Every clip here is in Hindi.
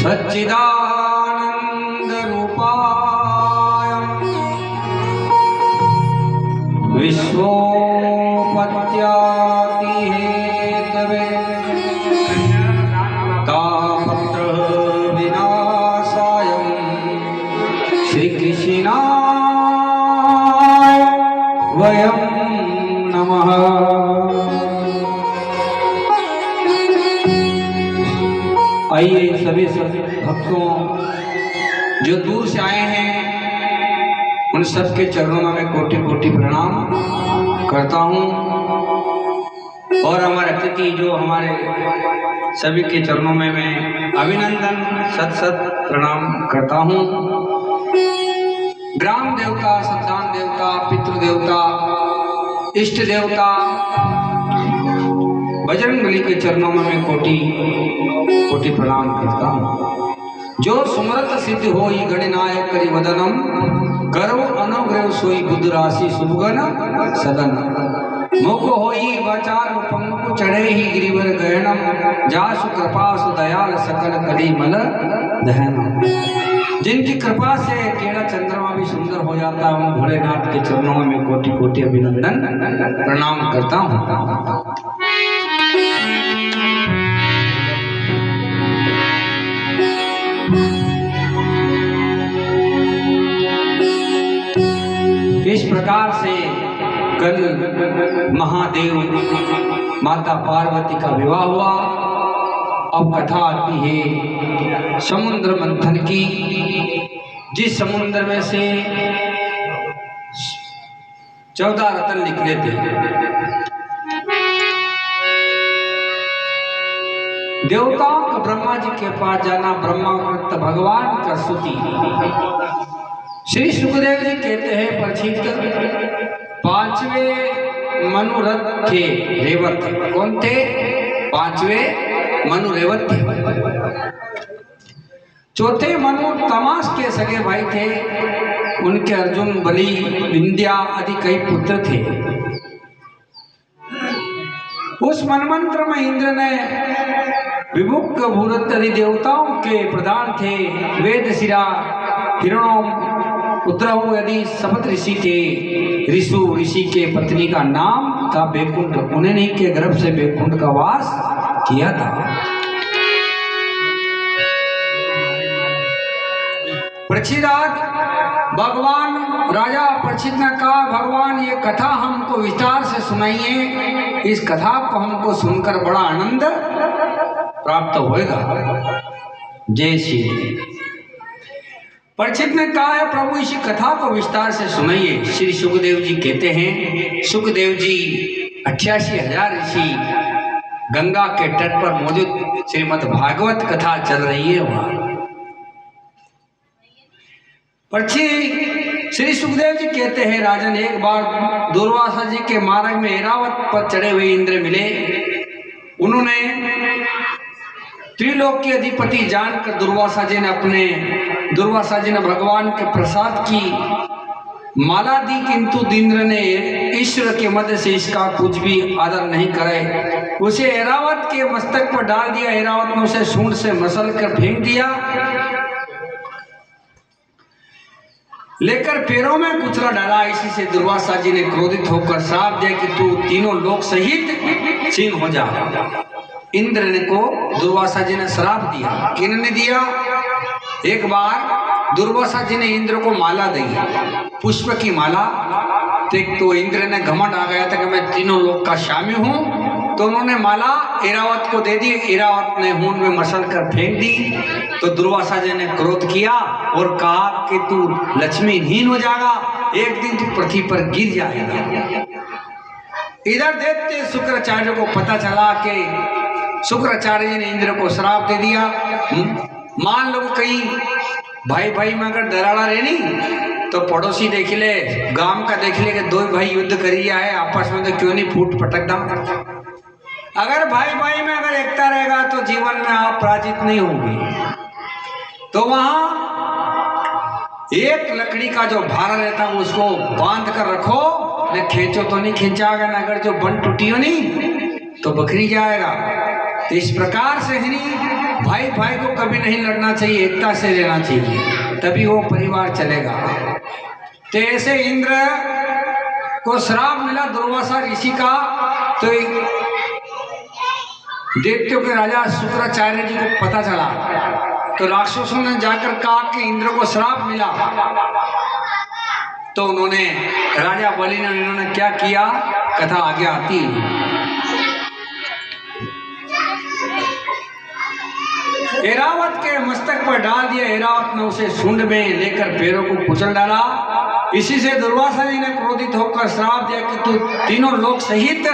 सच्चिदानंद रूपाय विश्वोपत्यादि हेतवे तापत्र विनाशाय श्री कृष्णाय वयं नमः। आइए सभी भक्तों जो दूर से आए हैं उन सबके चरणों में मैं कोटि कोटि प्रणाम करता हूँ और हमारे अतिथि जो हमारे सभी के चरणों में मैं अभिनंदन सत सत प्रणाम करता हूँ। ग्राम देवता, संतान देवता, पितृ देवता, इष्ट देवता, बजरंगबली के चरणों में मैं कोटि कोटि प्रणाम करता हूँ। जो सुमरत सिद्ध होई गणनायक करि वदनम गर्व अनुग्रह सोई बुद्ध राशि शुभगन सदन मुख होई वाचार पंकु चढ़े ही गिरिवर गहनम जासु कृपा सु दयाल सकल करी मल दहनम। जिनकी कृपा से टेढ़ा चंद्रमा भी सुंदर हो जाता हूँ, भोलेनाथ के चरणों में मैं कोटि कोटि अभिनंदन प्रणाम करता हूँ। इस प्रकार से कल महादेव माता पार्वती का विवाह हुआ। अब कथा आती है समुद्र मंथन की, जिस समुद्र में से 14 रत्न निकले थे। देवताओं का ब्रह्मा जी के पास जाना, ब्रह्मा कृत भगवान का स्तुति। श्री सुखदेव जी कहते हैं परीक्षित 5वें मनुरथ थे रेवत। कौन थे? 5वें मनु रेवत थे। चौथे मनु तमास के सगे भाई थे। उनके अर्जुन, बलि, विंध्या आदि कई पुत्र थे। उस मनमंत्र में इंद्र ने विभुक भूरत आदि देवताओं के प्रधान थे। वेद शिरा हिरणों पुत्रहु यदि सपत ऋषि थे। ऋषु ऋषि के पत्नी का नाम था बैकुंठ। उन्होंने के गर्भ से बैकुंठ का वास किया था। परीक्षित भगवान राजा परीक्षित ने कहा, भगवान ये कथा हमको विस्तार से सुनाइए। इस कथा को हमको सुनकर बड़ा आनंद प्राप्त होएगा। जय श्री। परीक्षित ने कहा है प्रभु इसी कथा को विस्तार से सुनाइए। श्री सुखदेव जी कहते हैं, सुखदेव जी 88,000 ऋषि गंगा के तट पर मौजूद श्रीमद् भागवत कथा चल रही है वहां। परीक्षित श्री सुखदेव जी कहते हैं, राजन एक बार दुर्वासा जी के मार्ग में ऐरावत पर चढ़े हुए इंद्र मिले। उन्होंने त्रिलोक के अधिपति जानकर दुर्वासा जी ने भगवान के प्रसाद की माला दी, किंतु इंद्र ने ईश्वर के मध्य से इसका कुछ भी आदर नहीं करे। उसे ऐरावत के मस्तक पर डाल दिया। ऐरावत ने उसे सूंड से मसल कर फेंक दिया। लेकर पैरों में कुचला डाला। इसी से दुर्वासा जी ने क्रोधित होकर श्राप दिया कि तू तीनों लोक सहित क्षीण हो जा। इंद्र ने को दुर्वासा जी ने श्राप दिया। किन्होंने दिया? एक बार दुर्वासा जी ने इंद्र को माला दी, पुष्प की माला। तो इंद्र ने घमंड आ गया था कि मैं तीनों लोक का स्वामी हूँ। तो उन्होंने माला ऐरावत को दे दी। ऐरावत ने हून में मसल कर फेंक दी। तो दुर्वासा जी ने क्रोध किया और कहा कि तू लक्ष्मीहीन हो जाएगा, एक दिन तू पृथ्वी पर गिर जाएगा। इधर देखते शुक्राचार्य को पता चला कि शुक्राचार्य जी ने इंद्र को श्राप दे दिया। मान लो कहीं भाई भाई में अगर दराड़ा रहनी तो पड़ोसी देख ले, गांव का देख ले कि दो भाई युद्ध करिया है आपस में, तो क्यों नहीं फूट पटक दम। अगर भाई भाई में अगर एकता रहेगा तो जीवन में आप पराजित नहीं होंगे। तो वहां एक लकड़ी का जो भारा रहता है उसको बांध कर रखो, न खींचो तो नहीं खींचाएगा, न अगर जो बन टूटी हो नहीं तो बकरी जाएगा। तो इस प्रकार से ही भाई भाई को कभी नहीं लड़ना चाहिए, एकता से रहना चाहिए, तभी वो परिवार चलेगा। तो ऐसे इंद्र को श्राप मिला दुर्वासा ऋषि का। तो दैत्यों के राजा शुक्राचार्य जी को पता चला, तो राक्षसों ने जाकर कहा कि इंद्र को श्राप मिला। तो उन्होंने राजा बलि ने इन्होंने क्या किया, कथा आगे आती है। ऐरावत के मस्तक पर डाल दिया, ऐरावत ने उसे सूंड में लेकर पैरों को कुचल डाला। इसी से दुर्वासा जी ने क्रोधित होकर श्राप दिया कि तू तीनों लोक सहित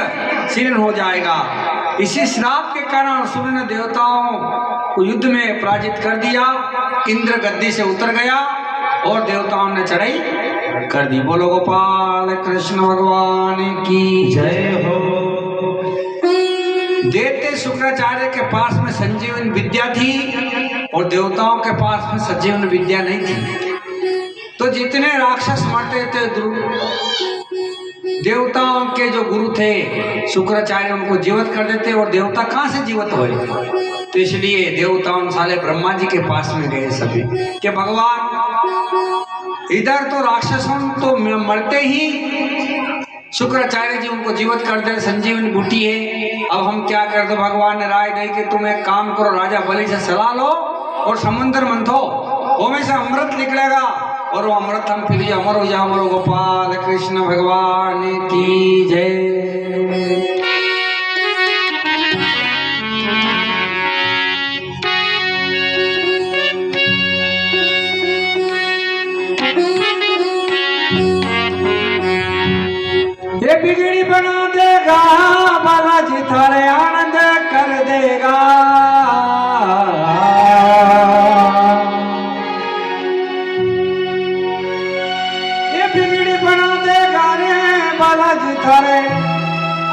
शीर्ण हो जाएगा। इसी श्राप के कारण सूर्य ने देवताओं को युद्ध में पराजित कर दिया। इंद्र गद्दी से उतर गया और देवताओं ने चढ़ाई कर दी। बोलो गोपाल कृष्ण भगवान की जय हो। दैत्य शुक्राचार्य के पास में संजीवन विद्या थी और देवताओं के पास में संजीवन विद्या नहीं थी। तो जितने राक्षस मरते थे, देवताओं के जो गुरु थे शुक्राचार्य उनको जीवित कर देते, और देवता कहाँ से जीवित हुए। तो इसलिए देवताओं साले ब्रह्मा जी के पास में गए सभी कि भगवान इधर तो राक्षसों तो मरते ही शुक्राचार्य जी उनको जीवित कर दे, संजीवनी बूटी है, अब हम क्या कर दो। भगवान ने राय दी कि तुम एक काम करो, राजा बलि से सलाह लो और समुद्र मंथो, वो से अमृत निकलेगा और वो अमृत हम पी अमर हो जाओ। बोलो गोपाल कृष्ण भगवान की जय। ये बिगड़ी बना देगा बालाजी, थारे आनंद कर देगा। ये बिगड़ी बना देगा रे बालाजी, थारे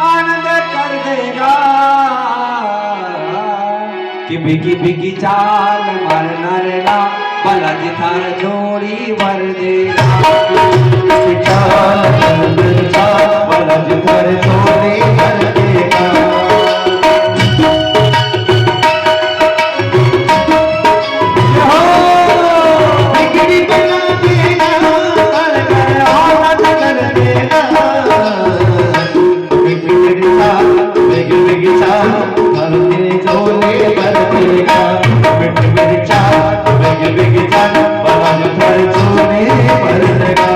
आनंद कर देगा। कि बिगी बिगी चाल मारना रे ना, बालाजी थार जोड़ी भर देगा। बालाजी थार जोड़ी भर देगा। बिगड़ी बना देगा, आनंद कर देगा। बिगड़ी चाल बालाजी जोड़ी भर देगा। बिगड़ी चाल बालाजी थार जोड़ी भर देगा।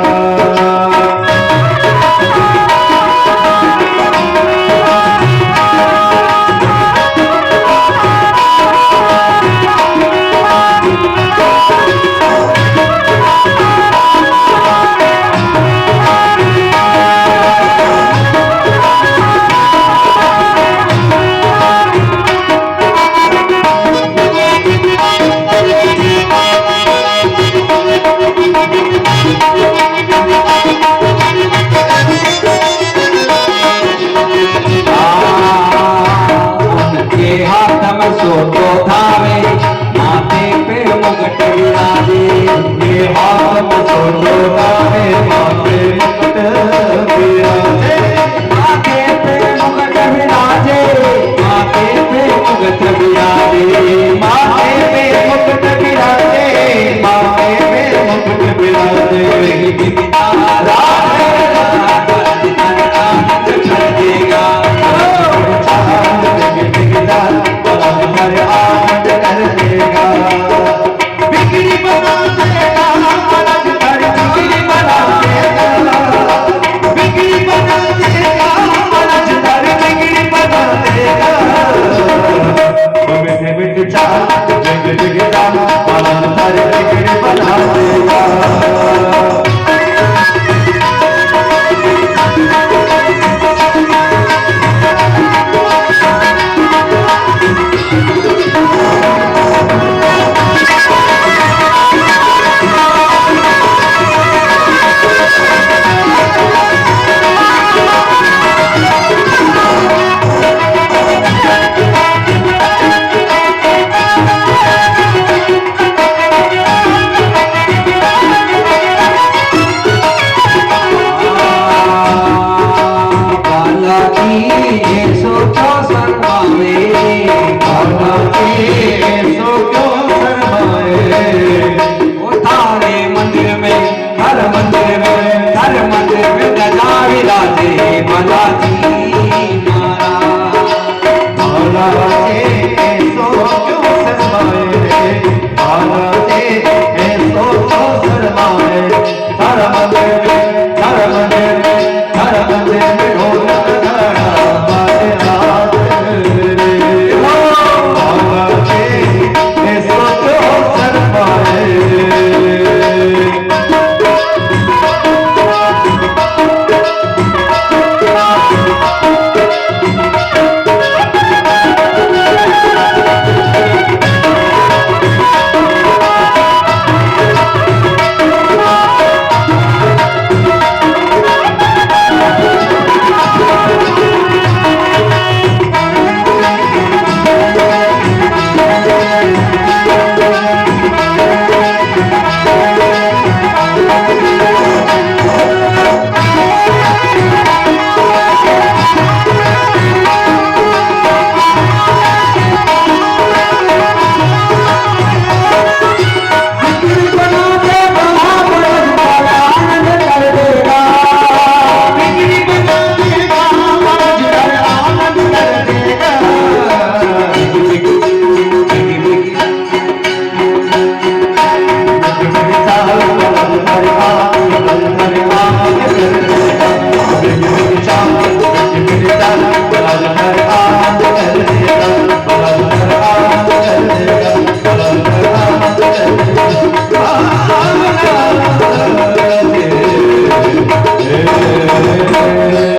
माथे पे मुकुट विराजे,